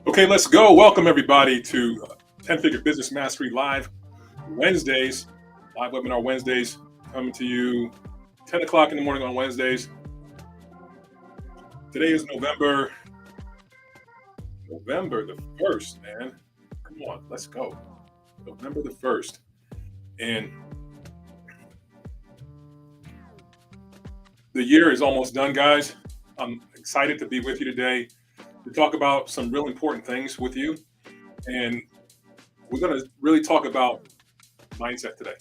Okay, let's go. Welcome everybody to 10 Figure Business Mastery Live Wednesdays, live webinar Wednesdays, coming to you 10 o'clock in the morning on Wednesdays. Today is November the 1st, man. Come on, let's go. November the 1st. And the year is almost done, guys. I'm excited to be with you today to talk about some real important things with you. And we're going to really talk about mindset today.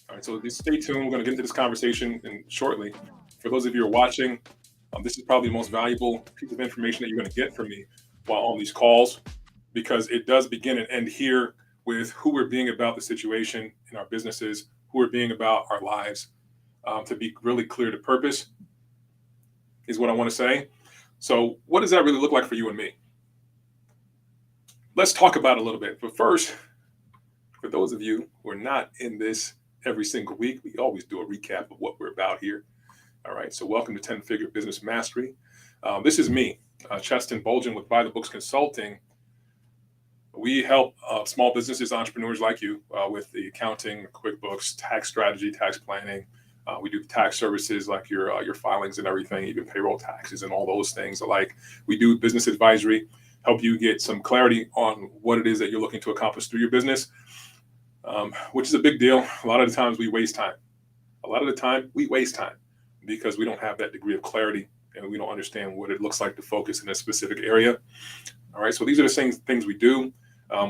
All right, so just stay tuned. We're going to get into this conversation shortly. For those of you who are watching, this is probably the most valuable piece of information that you're going to get from me while on these calls, because it does begin and end here with who we're being about the situation in our businesses, who we're being about our lives. To be really clear to purpose is what I want to say. So what does that really look like for you and me? Let's talk about it a little bit. But first, for those of you who are not in this every single week, we always do a recap of what we're about here. All right, so welcome to 10 Figure Business Mastery. This is me, Cheston Bolgen with By the Books Consulting. We help small businesses, entrepreneurs like you with the accounting, QuickBooks, tax strategy, tax planning. We do tax services like your filings and everything, even payroll taxes and all those things alike. We do business advisory, help you get some clarity on what it is that you're looking to accomplish through your business, which is a big deal. A lot of the times we waste time. Because we don't have that degree of clarity and we don't understand what it looks like to focus in a specific area. All right, so these are the things we do.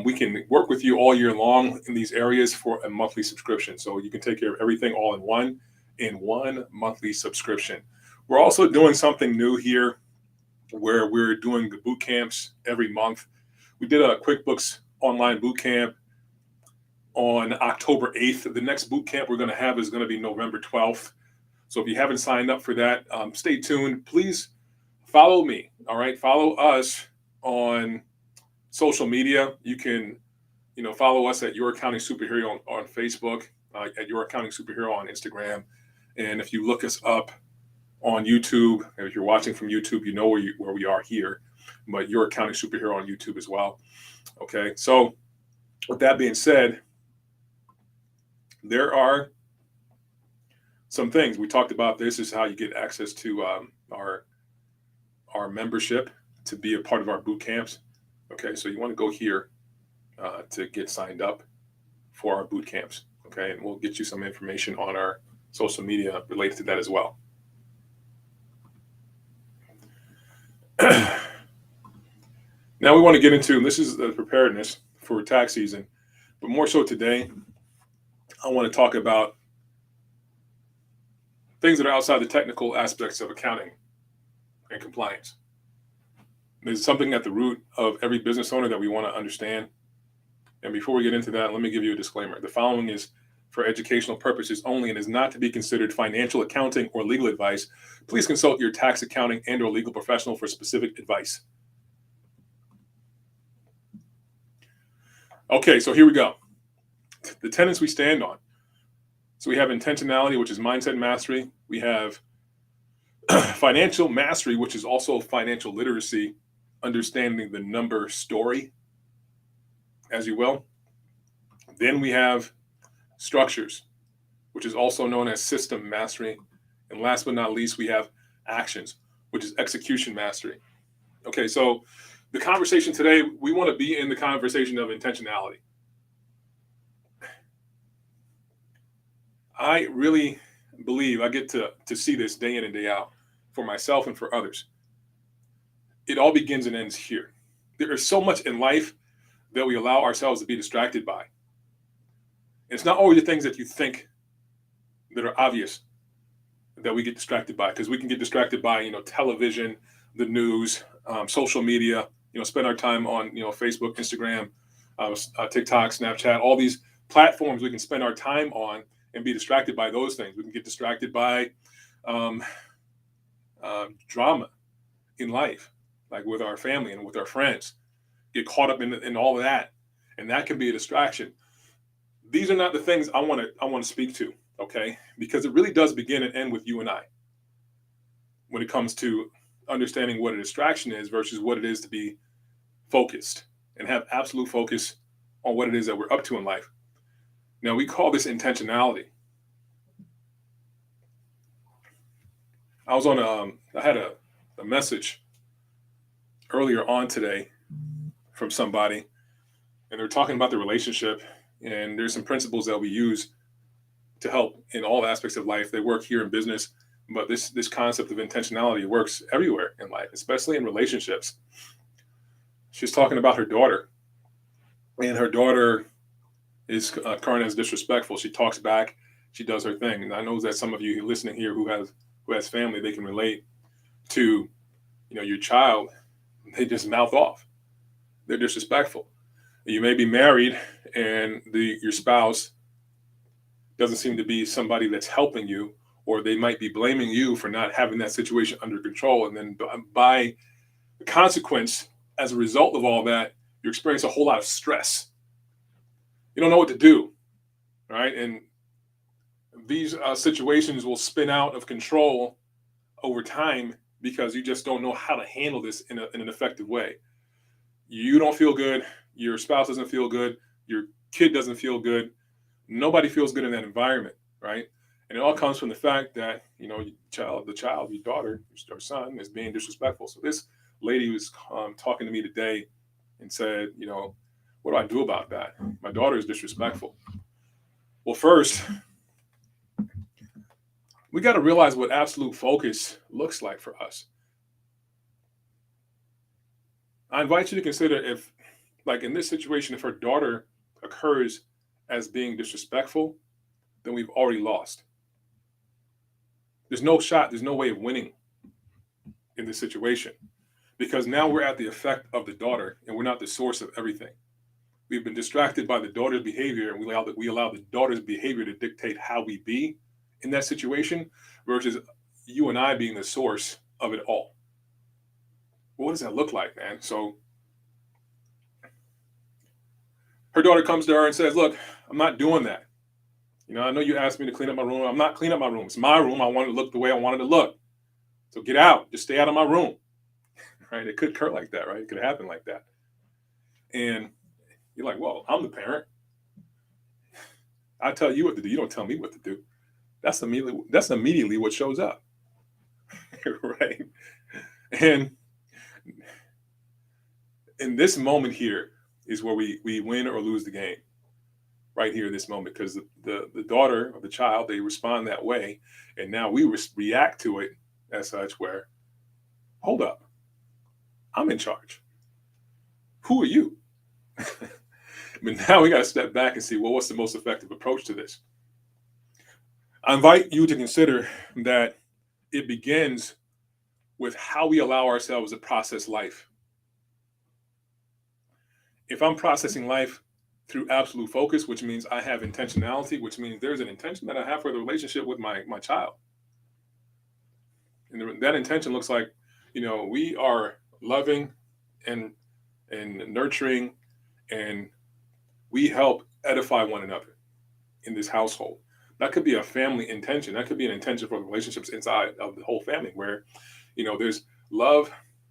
We can work with you all year long in these areas for a monthly subscription. So you can take care of everything all in one monthly subscription. We're also doing something new here where we're doing the boot camps every month. We did a QuickBooks online boot camp on October 8th. The next boot camp we're going to have is going to be November 12th. So if you haven't signed up for that, stay tuned. Please follow me. All right. Follow us on social media. You can, follow us at Your Accounting Superhero on Facebook, at Your Accounting Superhero on Instagram. And if you look us up on YouTube, if you're watching from YouTube, you know where we are here, but Your Accounting Superhero on YouTube as well. Okay. So with that being said, there are some things we talked about. This is how you get access to our membership to be a part of our boot camps. Okay, so you want to go here to get signed up for our boot camps. Okay, and we'll get you some information on our social media related to that as well. Now we want to get into, this is the preparedness for tax season, but more so today, I want to talk about things that are outside the technical aspects of accounting and compliance. There's something at the root of every business owner that we want to understand. And before we get into that, let me give you a disclaimer. The following is for educational purposes only and is not to be considered financial, accounting, or legal advice. Please consult your tax, accounting, and or legal professional for specific advice. Okay, so here we go. The tenets we stand on. So we have intentionality, which is mindset mastery. We have financial mastery, which is also financial literacy, understanding the number story, as you will. Then we have structures, which is also known as system mastery. And last but not least, we have actions, which is execution mastery. Okay, so the conversation today, we want to be in the conversation of intentionality. I really believe I get to see this day in and day out for myself and for others. It all begins and ends here. There is so much in life that we allow ourselves to be distracted by. It's not always the things that you think that are obvious that we get distracted by, because we can get distracted by, television, the news, social media, spend our time on, Facebook, Instagram, TikTok, Snapchat, all these platforms we can spend our time on and be distracted by those things. We can get distracted by drama in life, like with our family and with our friends, get caught up in all of that. And that can be a distraction. These are not the things I want to speak to, okay? Because it really does begin and end with you and I when it comes to understanding what a distraction is versus what it is to be focused and have absolute focus on what it is that we're up to in life. Now, we call this intentionality. I had a message earlier on today from somebody, and they're talking about the relationship, and there's some principles that we use to help in all aspects of life. They work here in business, but this concept of intentionality works everywhere in life, especially in relationships. She's talking about her daughter, and her daughter is current as disrespectful. She talks back, she does her thing, and I know that some of you listening here who has family, they can relate to, your child. They just mouth off. They're disrespectful. You may be married, and your spouse doesn't seem to be somebody that's helping you, or they might be blaming you for not having that situation under control. And then by the consequence, as a result of all that, you experience a whole lot of stress. You don't know what to do, right? And these situations will spin out of control over time because you just don't know how to handle this in an effective way. You don't feel good. Your spouse doesn't feel good. Your kid doesn't feel good. Nobody feels good in that environment, right? And it all comes from the fact that, your child, your daughter, your son is being disrespectful. So this lady was talking to me today and said, what do I do about that? My daughter is disrespectful. Well, first, we got to realize what absolute focus looks like for us. I invite you to consider if, like in this situation, if her daughter occurs as being disrespectful, then we've already lost. There's no shot, there's no way of winning in this situation, because now we're at the effect of the daughter and we're not the source of everything. We've been distracted by the daughter's behavior, and we allow the daughter's behavior to dictate how we be in that situation versus you and I being the source of it all. What does that look like, man? So her daughter comes to her and says, look, I'm not doing that. I know you asked me to clean up my room. I'm not cleaning up my room. It's my room. I want it to look the way I want it to look. So get out. Just stay out of my room. Right? It could occur like that, right? It could happen like that. And you're like, well, I'm the parent. I tell you what to do. You don't tell me what to do. That's immediately what shows up. Right? And in this moment here is where we win or lose the game. Right here in this moment, because the daughter of the child, they respond that way, and now we react to it as such where, hold up, I'm in charge. Who are you? But now we got to step back and see, well, what's the most effective approach to this? I invite you to consider that it begins with how we allow ourselves to process life. If I'm processing life through absolute focus, which means I have intentionality, which means there's an intention that I have for the relationship with my child. And that intention looks like, we are loving and nurturing, and we help edify one another in this household. That could be a family intention. That could be an intention for the relationships inside of the whole family where, there's love,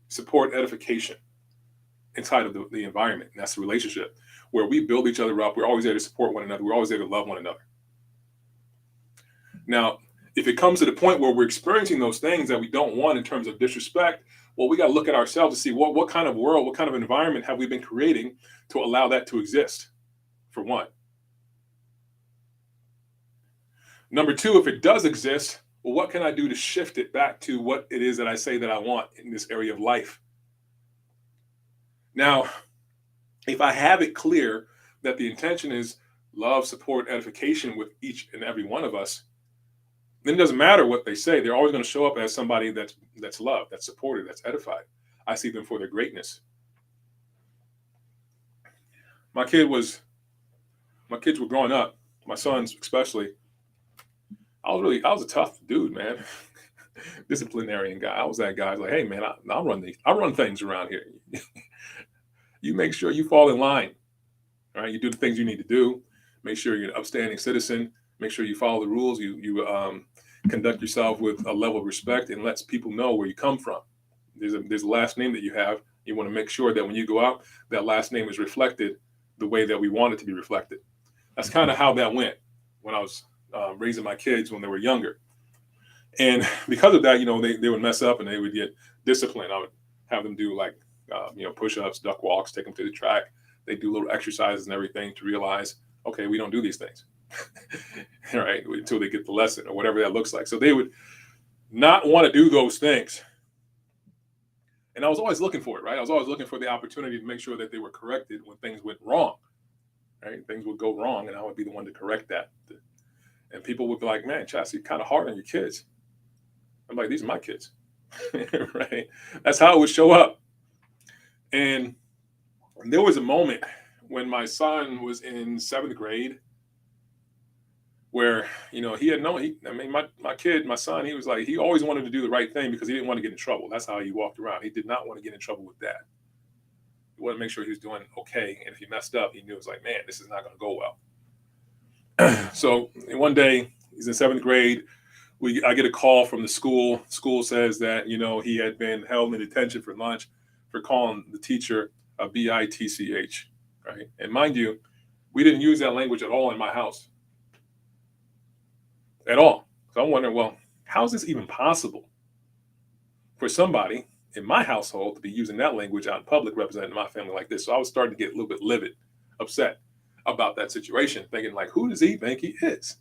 support, edification inside of the environment. And that's the relationship where we build each other up. We're always there to support one another. We're always there to love one another. Now, if it comes to the point where we're experiencing those things that we don't want in terms of disrespect, well, we got to look at ourselves to see what kind of world, what kind of environment have we been creating to allow that to exist, for one. Number two, if it does exist, well, what can I do to shift it back to what it is that I say that I want in this area of life? Now, if I have it clear that the intention is love, support, edification with each and every one of us, then it doesn't matter what they say. They're always going to show up as somebody that's loved, that's supported, that's edified. I see them for their greatness. My kids were growing up, my sons especially. I was a tough dude, man. Disciplinarian guy. I was that guy. Like, hey, man, I run things around here. You make sure you fall in line. All right, you do the things you need to do. Make sure you're an upstanding citizen. Make sure you follow the rules. You conduct yourself with a level of respect and lets people know where you come from. There's a last name that you have. You want to make sure that when you go out, that last name is reflected the way that we want it to be reflected. That's kind of how that went when I was raising my kids when they were younger. And because of that, they would mess up and they would get disciplined. I would have them do like, push-ups, duck walks, take them to the track. They do little exercises and everything to realize, okay, we don't do these things, right? Until they get the lesson or whatever that looks like. So they would not want to do those things. And I was always looking for it, right? I was always looking for the opportunity to make sure that they were corrected when things went wrong, right? Things would go wrong and I would be the one to correct that. And people would be like, man, Chas, you're kind of hard on your kids. I'm like, these are my kids, right? That's how it would show up. And there was a moment when my son was in 7th grade where, he had my son, he was like, he always wanted to do the right thing because he didn't want to get in trouble. That's how he walked around. He did not want to get in trouble with dad. He wanted to make sure he was doing okay. And if he messed up, he knew it was like, man, this is not going to go well. So one day he's in 7th grade. I get a call from the school. School says that, he had been held in detention for lunch for calling the teacher a bitch, right? And mind you, we didn't use that language at all in my house. At all. So I'm wondering, well, how is this even possible for somebody in my household to be using that language out in public representing my family like this? So I was starting to get a little bit livid, upset about that situation, thinking like, who does he think he is?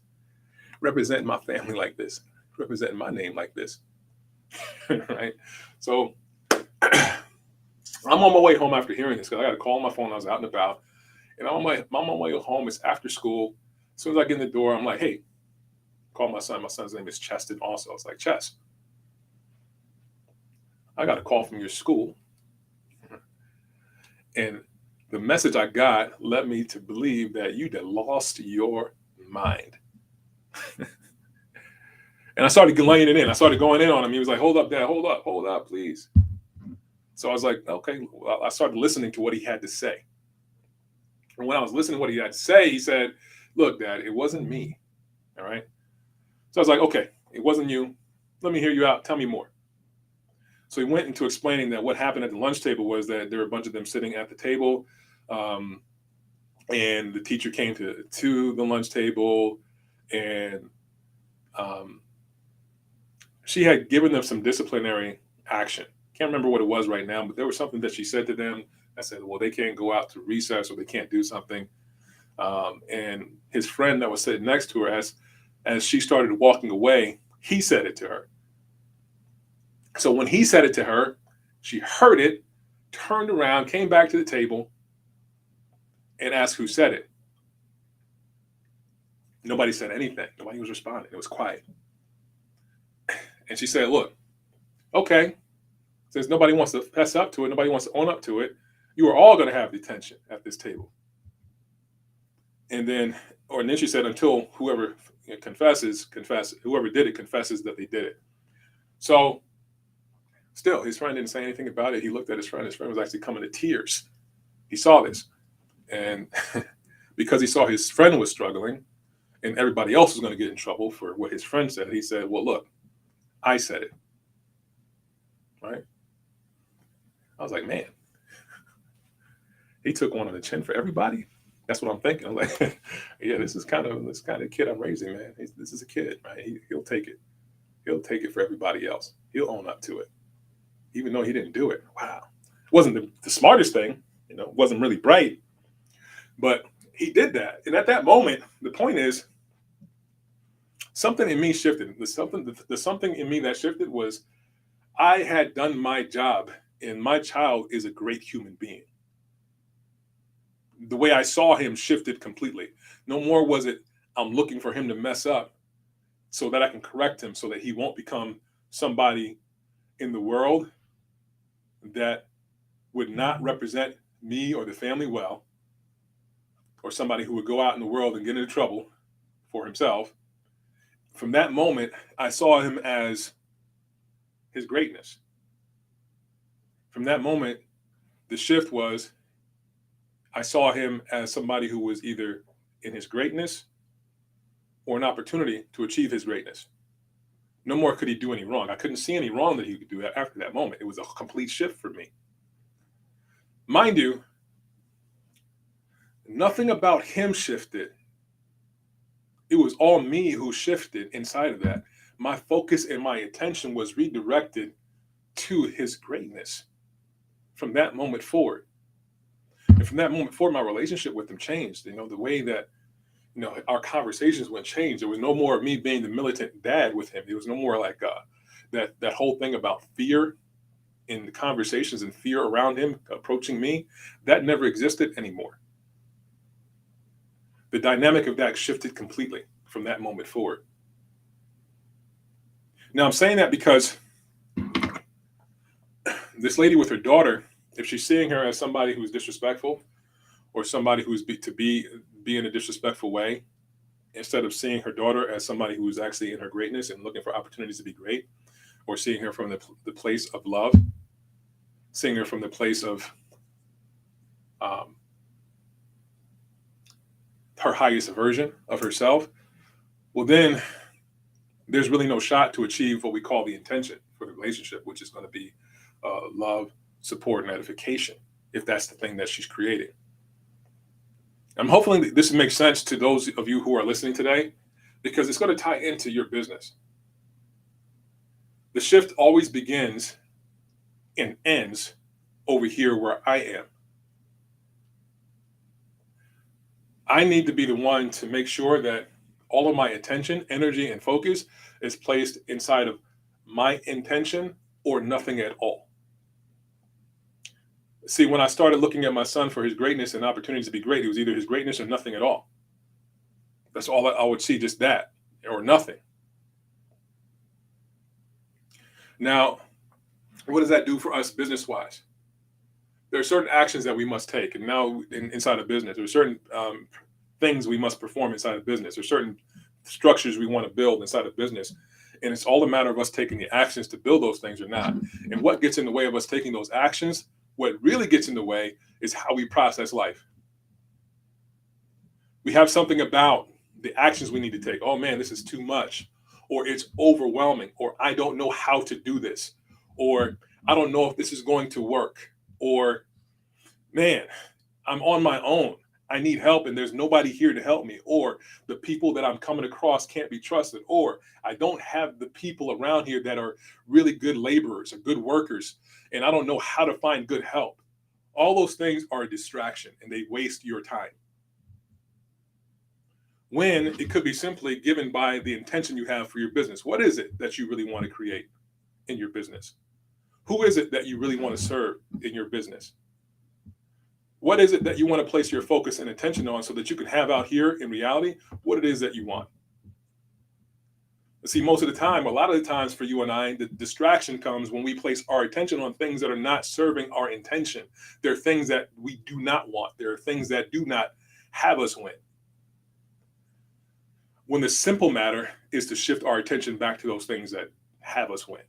Representing my family like this, representing my name like this, right? So I'm on my way home after hearing this because I got a call on my phone. I was out and about, and I'm on my way home. It's after school. As soon as I get in the door, I'm like, hey, call my son. My son's name is Cheston also. I was like, Chess, I got a call from your school. And the message I got led me to believe that you'd lost your mind. And I started laying it in. I started going in on him. He was like, hold up, Dad, hold up, please. So I was like, okay. Well, I started listening to what he had to say. And when I was listening to what he had to say, he said, look, Dad, it wasn't me. All right. So I was like, okay, it wasn't you. Let me hear you out. Tell me more. So he went into explaining that what happened at the lunch table was that there were a bunch of them sitting at the table. And the teacher came to the lunch table and she had given them some disciplinary action. Can't remember what it was right now, but there was something that she said to them that said, well, they can't go out to recess or they can't do something. And his friend that was sitting next to her, as she started walking away, he said it to her. So when he said it to her, she heard it, turned around, came back to the table, and asked who said it. Nobody said anything. Nobody was responding. It was quiet. And she said, look, okay, since nobody wants to fess up to it, nobody wants to own up to it, you are all going to have detention at this table. And then she said, until whoever confesses, whoever did it confesses that they did it. So still, his friend didn't say anything about it. He looked at his friend. His friend was actually coming to tears. He saw this. And because he saw his friend was struggling and everybody else was going to get in trouble for what his friend said, he said, well, look, I said it. Right? I was like, man, he took one on the chin for everybody. That's what I'm thinking. I'm like, yeah, this kind of kid I'm raising, man. This is a kid, right? He'll take it. He'll take it for everybody else. He'll own up to it, even though he didn't do it. Wow. It wasn't the smartest thing, wasn't really bright, but he did that. And at that moment, the point is, something in me shifted. The something in me that shifted was I had done my job, and my child is a great human being. The way I saw him shifted completely. No more was it, I'm looking for him to mess up so that I can correct him so that he won't become somebody in the world that would not represent me or the family well, or somebody who would go out in the world and get into trouble for himself. From that moment, I saw him as his greatness. From that moment, the shift was, I saw him as somebody who was either in his greatness or an opportunity to achieve his greatness. No more could he do any wrong. I couldn't see any wrong that he could do after that moment. It was a complete shift for me. Mind you, nothing about him shifted. It was all me who shifted inside of that. My focus and my attention was redirected to his greatness from that moment forward. And from that moment forward, my relationship with him changed. The way that our conversations went changed. There was no more of me being the militant dad with him. There was no more like that whole thing about fear in the conversations and fear around him approaching me. That never existed anymore. The dynamic of that shifted completely from that moment forward. Now I'm saying that because this lady with her daughter, if she's seeing her as somebody who's disrespectful or somebody who's be in a disrespectful way, instead of seeing her daughter as somebody who's actually in her greatness and looking for opportunities to be great, or seeing her from the place of love, seeing her from the place of her highest version of herself, well, then there's really no shot to achieve what we call the intention for the relationship, which is going to be love, support, and edification, if that's the thing that she's creating. I'm hoping this makes sense to those of you who are listening today, because it's going to tie into your business. The shift always begins and ends over here where I am. I need to be the one to make sure that all of my attention, energy, and focus is placed inside of my intention or nothing at all. See, when I started looking at my son for his greatness and opportunities to be great, it was either his greatness or nothing at all. That's all I would see, just that or nothing. Now, what does that do for us business-wise? There are certain actions that we must take. And now inside of business, there are certain things we must perform inside of business. There are certain structures we want to build inside of business. And it's all a matter of us taking the actions to build those things or not. And what gets in the way of us taking those actions, what really gets in the way is how we process life. We have something about the actions we need to take. Oh man, this is too much, or it's overwhelming, or I don't know how to do this, or I don't know if this is going to work, or man, I'm on my own. I need help and there's nobody here to help me, or the people that I'm coming across can't be trusted, or I don't have the people around here that are really good laborers or good workers, and I don't know how to find good help. All those things are a distraction and they waste your time. When it could be simply given by the intention you have for your business. What is it that you really want to create in your business? Who is it that you really want to serve in your business? What is it that you want to place your focus and attention on so that you can have out here in reality what it is that you want? See, most of the time, a lot of the times for you and I, the distraction comes when we place our attention on things that are not serving our intention. There are things that we do not want. There are things that do not have us win. When the simple matter is to shift our attention back to those things that have us win.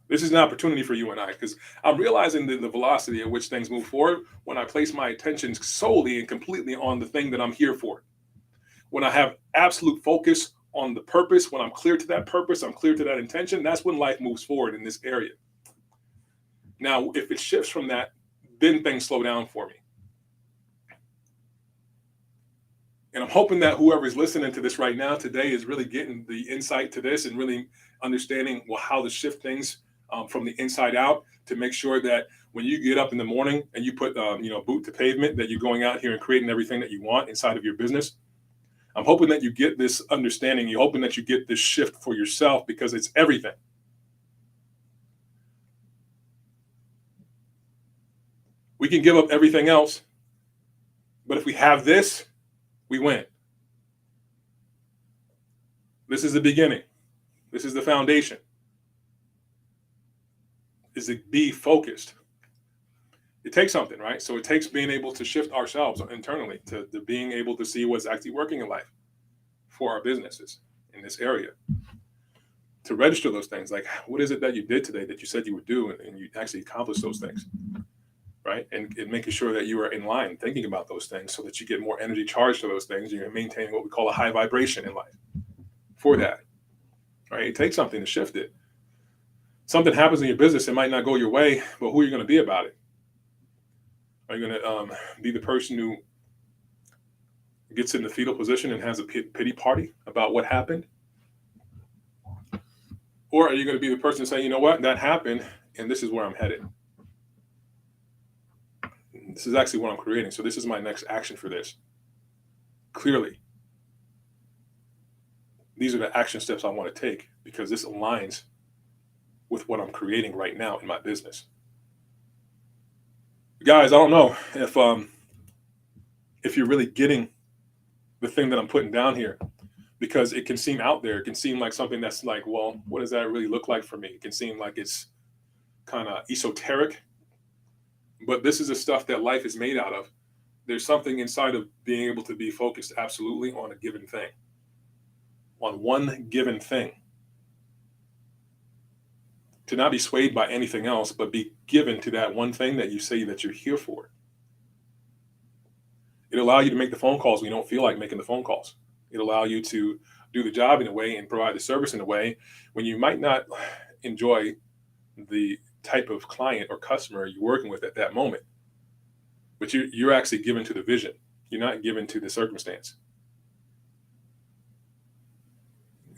This is an opportunity for you and I, because I'm realizing the velocity at which things move forward when I place my attention solely and completely on the thing that I'm here for. When I have absolute focus on the purpose, when I'm clear to that purpose, I'm clear to that intention, that's when life moves forward in this area. Now, if it shifts from that, then things slow down for me. And I'm hoping that whoever is listening to this right now today is really getting the insight to this and really understanding how to shift things from the inside out, to make sure that when you get up in the morning and you put boot to pavement, that you're going out here and creating everything that you want inside of your business. I'm hoping that you get this understanding. You're hoping that you get this shift for yourself, because it's everything. We can give up everything else, but if we have this, we win. This is the beginning. This is the foundation. Is to be focused. It takes something, right? So it takes being able to shift ourselves internally to being able to see what's actually working in life for our businesses in this area. To register those things, like what is it that you did today that you said you would do, and you actually accomplished those things, right? And making sure that you are in line thinking about those things so that you get more energy charged to those things. You're maintaining what we call a high vibration in life for that, right? It takes something to shift it. something happens in your business, it might not go your way, but who are you going to be about it? Are you going to be the person who gets in the fetal position and has a pity party about what happened? Or are you going to be the person saying, you know what, that happened, and this is where I'm headed? This is actually what I'm creating. So this is my next action for this. Clearly, these are the action steps I want to take because this aligns with what I'm creating right now in my business. Guys, I don't know if you're really getting the thing that I'm putting down here, because it can seem out there. It can seem like something that's like, well, what does that really look like for me? It can seem like it's kind of esoteric, but this is the stuff that life is made out of. There's something inside of being able to be focused absolutely on a given thing, on one given thing. To not be swayed by anything else, but be given to that one thing that you say that you're here for. It'll allow you to make the phone calls when you don't feel like making the phone calls. It'll allow you to do the job in a way and provide the service in a way when you might not enjoy the type of client or customer you're working with at that moment. But you're actually given to the vision. You're not given to the circumstance.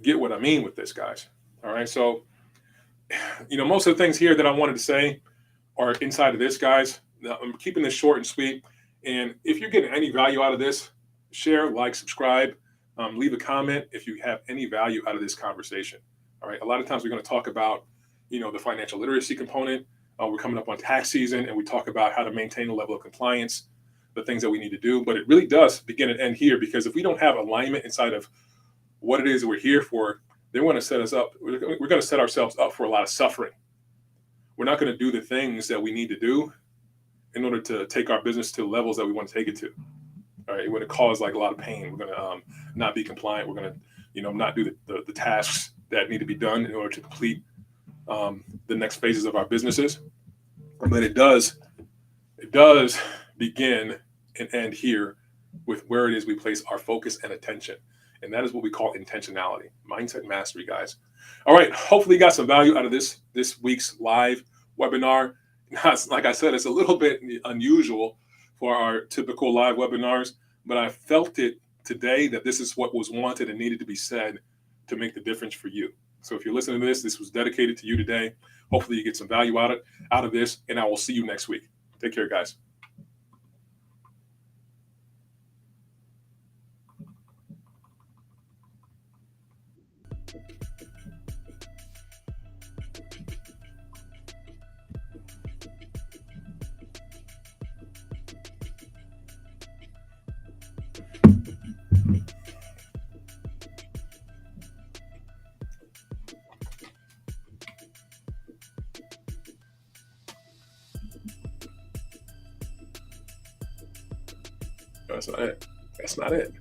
Get what I mean with this, guys. All right. So, most of the things here that I wanted to say are inside of this, guys. Now, I'm keeping this short and sweet. And if you're getting any value out of this, share, like, subscribe, leave a comment if you have any value out of this conversation. All right. A lot of times we're going to talk about, the financial literacy component. We're coming up on tax season, and we talk about how to maintain a level of compliance, the things that we need to do. But it really does begin and end here, because if we don't have alignment inside of what it is that we're here for, they want to set us up. We're going to set ourselves up for a lot of suffering. We're not going to do the things that we need to do in order to take our business to levels that we want to take it to. All right. We're going to cause like a lot of pain. We're going to not be compliant. We're going to, not do the tasks that need to be done in order to complete the next phases of our businesses. But it does begin and end here with where it is we place our focus and attention. And that is what we call intentionality, mindset mastery, guys. All right. Hopefully you got some value out of this week's live webinar. Like I said, it's a little bit unusual for our typical live webinars, but I felt it today that this is what was wanted and needed to be said to make the difference for you. So if you're listening to this was dedicated to you today. Hopefully you get some value out of this, and I will see you next week. Take care, guys. That's not it. That's not it.